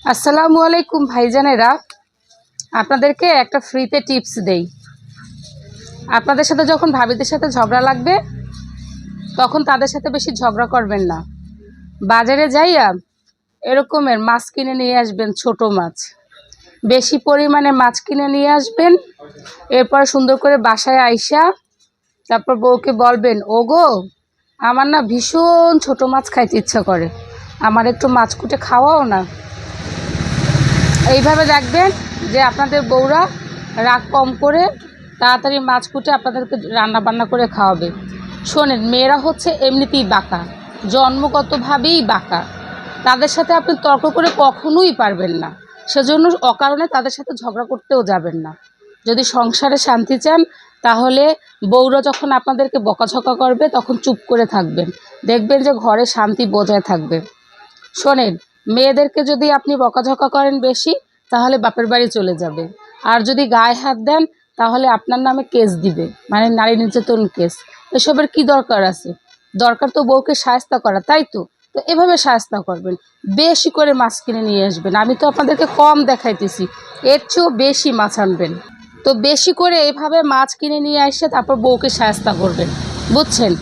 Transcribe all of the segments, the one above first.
আসসালামু আলাইকুম ভাইজানেরা, আপনাদেরকে একটা ফ্রিতে টিপস দেই। আপনাদের সাথে যখন ভাবিদের সাথে ঝগড়া লাগবে তখন তাদের সাথে বেশি ঝগড়া করবেন না। বাজারে যাইয়া এরকমের মাছ কিনে নিয়ে আসবেন, ছোট মাছ, বেশি পরিমাণে মাছ কিনে নিয়ে আসবেন। এরপর সুন্দর করে বাসায় আইসা তারপর বউকে বলবেন, ওগো আমার না ভীষণ ছোট মাছ খাইতে ইচ্ছা করে, আমার একটু মাছ কুটে খাওয়াও না। এইভাবে দেখবেন যে আপনাদের বউরা রাগ কম করে তাড়াতাড়ি মাছ কুটে আপনাদেরকে রান্না বান্না করে খাওয়াবে। শোনেন, মেয়েরা হচ্ছে এমনিতেই বাঁকা, জন্মগতভাবেই বাঁকা। তাদের সাথে আপনি তর্ক করে কখনোই পারবেন না। সেজন্য অকারণে তাদের সাথে ঝগড়া করতেও যাবেন না। যদি সংসারে শান্তি চান তাহলে বউরা যখন আপনাদেরকে বকাঝকা করবে তখন চুপ করে থাকবেন, দেখবেন যে ঘরে শান্তি বজায় থাকবে। শোনেন, মেয়েদেরকে যদি আপনি বকাঝকা করেন বেশি তাহলে বাপের বাড়ি চলে যাবে, আর যদি গায়ে হাত দেন তাহলে আপনার নামে কেস দিবে, মানে নারী নির্যাতন কেস। এসবের কি দরকার আছে? দরকার তো বউকে শায়েস্তা করা, তাই তো? তো এভাবে শায়েস্তা করবেন, বেশি করে মাছ কিনে নিয়ে আসবেন। আমি তো আপনাদেরকে কম দেখাইতেছি, এর চেয়েও বেশি মাছ আনবেন। তো বেশি করে এইভাবে মাছ কিনে নিয়ে এসে তারপর বউকে শায়েস্তা করবেন, বুঝছেন?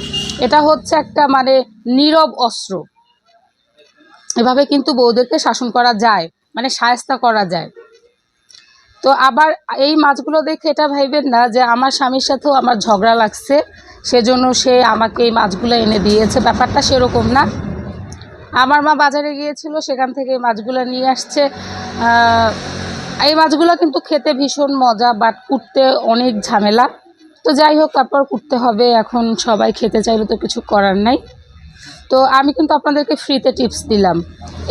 এটা হচ্ছে একটা মানে নীরব অস্ত্র। এভাবে কিন্তু বউদেরকে শাসন করা যায়, মানে শায়েস্তা করা যায়। তো আবার এই মাছগুলো দেখে এটা ভাইবেন না যে আমার স্বামীর সাথেও আমার ঝগড়া লাগছে সেজন্য সে আমাকে এই মাছগুলো এনে দিয়েছে, ব্যাপারটা সেরকম না। আমার মা বাজারে গিয়েছিল, সেখান থেকে এই মাছগুলো নিয়ে আসছে। এই মাছগুলো কিন্তু খেতে ভীষণ মজা, বাট কুটতে অনেক ঝামেলা। তো যাই হোক, তারপর কুটতে হবে, এখন সবাই খেতে চাইলে তো কিছু করার নাই। তো আমি কিন্তু আপনাদেরকে ফ্রিতে টিপস দিলাম।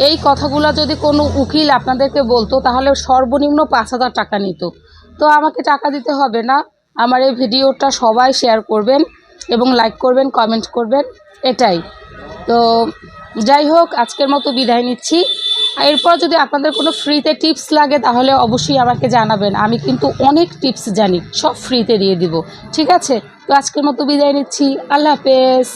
এই কথাগুলো যদি কোনো উকিল আপনাদেরকে বলতো তাহলে সর্বনিম্ন 5,000 টাকা নিত। তো আমাকে টাকা দিতে হবে না। আমার এই ভিডিওটা সবাই শেয়ার করবেন এবং লাইক করবেন, কমেন্ট করবেন, এটাই। তো যাই হোক, আজকের মতো বিদায় নিচ্ছি। এরপর যদি আপনাদের কোনো ফ্রিতে টিপস লাগে তাহলে অবশ্যই আমাকে জানাবেন। আমি কিন্তু অনেক টিপস জানি, সব ফ্রিতে দিয়ে দিব, ঠিক আছে? তো আজকের মতো বিদায় নিচ্ছি। আল্লাহ হাফেজ।